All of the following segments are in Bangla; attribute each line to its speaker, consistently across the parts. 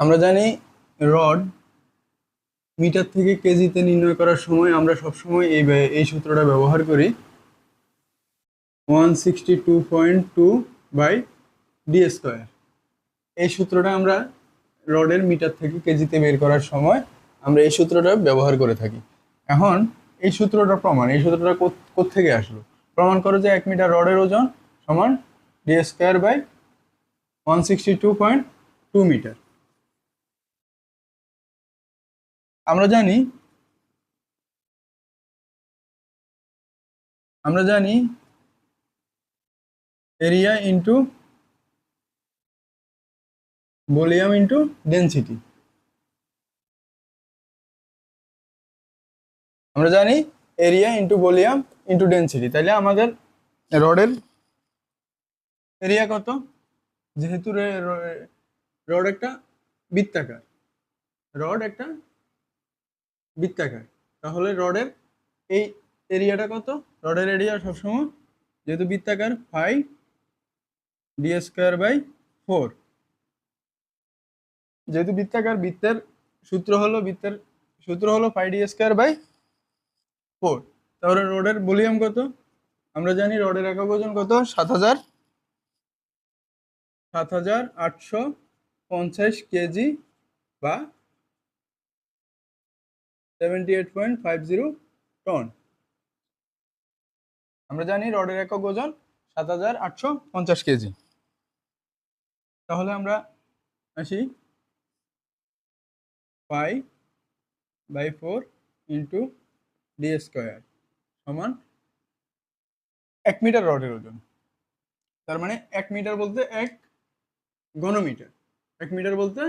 Speaker 1: আমরা জানি রড মিটার থেকে কেজিতে নির্ণয় করার সময় আমরা সবসময় এই সূত্রটা ব্যবহার করি 162.2 বাই ডি স্কোয়ার। এই সূত্রটা আমরা রডের মিটার থেকে কেজিতে বের করার সময় আমরা এই সূত্রটা ব্যবহার করে থাকি। এখন এই সূত্রটা এই সূত্রটা কোত্থেকে আসলো? প্রমাণ করো যে 1 মিটার রডের ওজন সমান ডি স্কোয়ার বাই 162.2 মিটার। আমরা জানি area into volume into density. আমরা জানি area into volume into density. তাইলে আমাদের রডের এরিয়া কত? যেহেতু রড একটা বৃত্তাকার, তাহলে রডের এই এরিয়াটা কত? রডের এরিয়া সবসময় যেহেতু বৃত্তাকার পাই ডি স্কোয়ার বাই 4। যেহেতু বৃত্তাকার, বৃত্তের সূত্র হলো পাই ডি স্কোয়ার বাই 4। তাহলে রডের ভলিউম কত? আমরা জানি রডের একক ওজন কত? 7,850 কেজি বা 78.50 টন। আমরা জানি রডের একক ওজন 7,850 কেজি। তাহলে আমরা আসি pi by 4 into D square সমান 1 মিটার রডের ওজন। তার মানে 1 মিটার বলতে 1 ঘনমিটার। 1 মিটার বলতে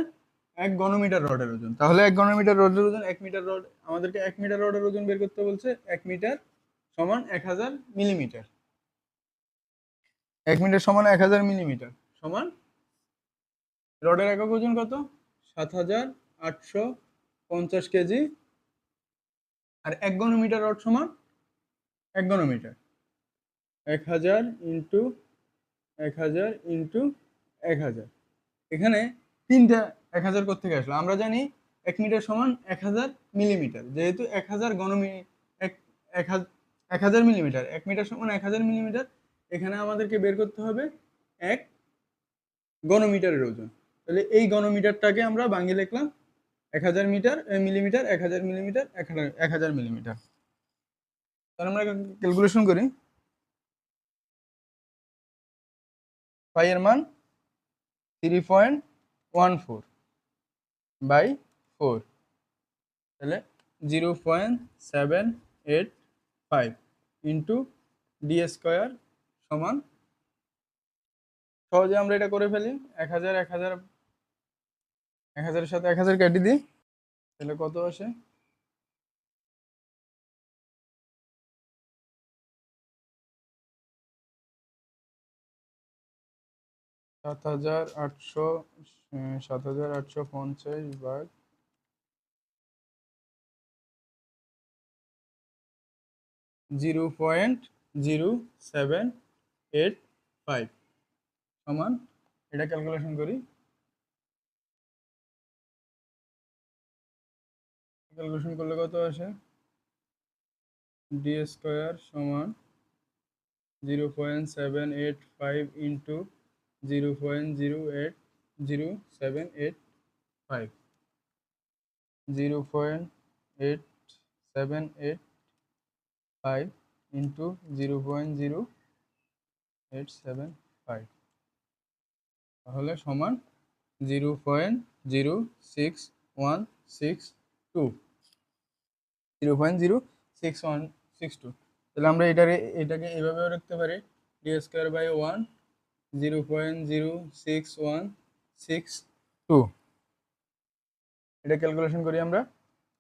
Speaker 1: 1 ঘনমিটার রডের ওজন। তাহলে 1 ঘনমিটার রডের ওজন 1 মিটার রড, আমাদেরকে 1 মিটার রডের ওজন বের করতে বলছে। 1 মিটার সমান 1000 মিলিমিটার। 1 মিটার সমান 1000 মিলিমিটার সমান রডের একক ওজন কত? 7,850 কেজি। আর 1 ঘনমিটার রড সমান 1 ঘনমিটার। 1000 ইন্টু 1000 ইন্টু 1000। এখানে তিনটা 1000 কোত্থেকে আসলো? আমরা জানি 1 মিটার সমান 1000 মিলিমিটার। যেহেতু 1000 1000 মিলিমিটার, 1 মিটার সমান 1000 মিলিমিটার। এখানে আমাদেরকে বের করতে হবে 1 ঘনমিটারের ওজন। তাহলে এই ঘনমিটারটাকে আমরা ভাঙিয়ে লিখলাম 1000 মিলিমিটার, 1000 মিলিমিটার, 1000 মিলিমিটার। তাহলে আমরা ক্যালকুলেশন করি। পাই এর মান 3.14 বাই 4, তাহলে 0.785 ইন্টু ডি স্কোয়ার সমান, সহজে আমরা এটা করে ফেলি। 1000 1000 এর সাথে 1000 কেটে দিই, তাহলে কত আসে? 7,850 ভাগ 0.0785 সমান, এটা ক্যালকুলেশন করি। ক্যালকুলেশন করলে কত আসে? ডি স্কোয়ার সমান 0.785 ইন্টু 0.08078 0.8785 ইন্টু 0.0875, তাহলে সমান 0.0612 0.06162। তাহলে আমরা এটাকে এইভাবেও রাখতে পারি, ডি স্কোয়ার বাই 1 0.06162। এটা ক্যালকুলেশন করি আমরা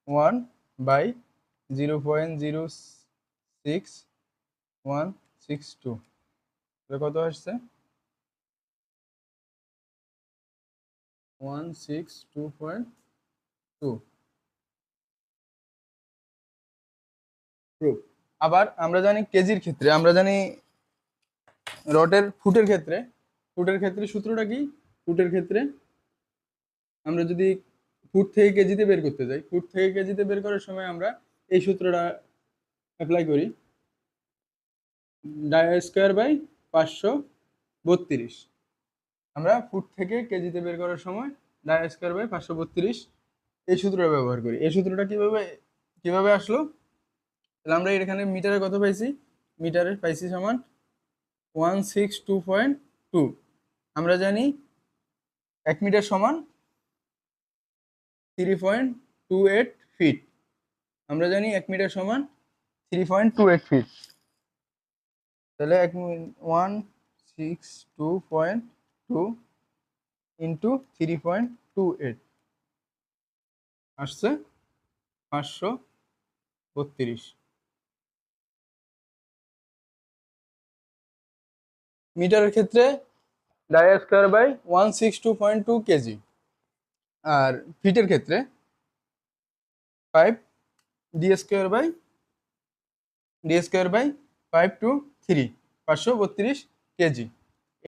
Speaker 1: 1 বাই 0.06162, কত আসছে? 162.2। আবার আমরা জানি কেজির ক্ষেত্রে, আমরা জানি রডের ফুটের ক্ষেত্রে সূত্রটা কি? ফুটের ক্ষেত্রে আমরা যদি ফুট থেকে কেজিতে বের করতে যাই, ফুট থেকে কেজিতে বের করার সময় আমরা এই সূত্রটা অ্যাপ্লাই করি, ডাই স্কোয়ার বাই 532। আমরা ফুট থেকে কেজিতে বের করার সময় ডাই স্কোয়ার বাই 532 এই সূত্রটা ব্যবহার করি। এই সূত্রটা কিভাবে আসলো? তাহলে আমরা এখানে মিটারে কত পাইছি? মিটারে পাইছি সমান 162.2। আমরা জানি 1 মিটার সমান 3.28 ফিট। আমরা জানি 1 মিটার সমান 3.28 ফিট। তাহলে 162.2 ইন্টু 3.28 আসছে 532। মিটারের ক্ষেত্রে ডাই স্কোয়ার বাই 162.2 কেজি, আর ফিটের ক্ষেত্রে 5 D square by 5 two 3 532 KG.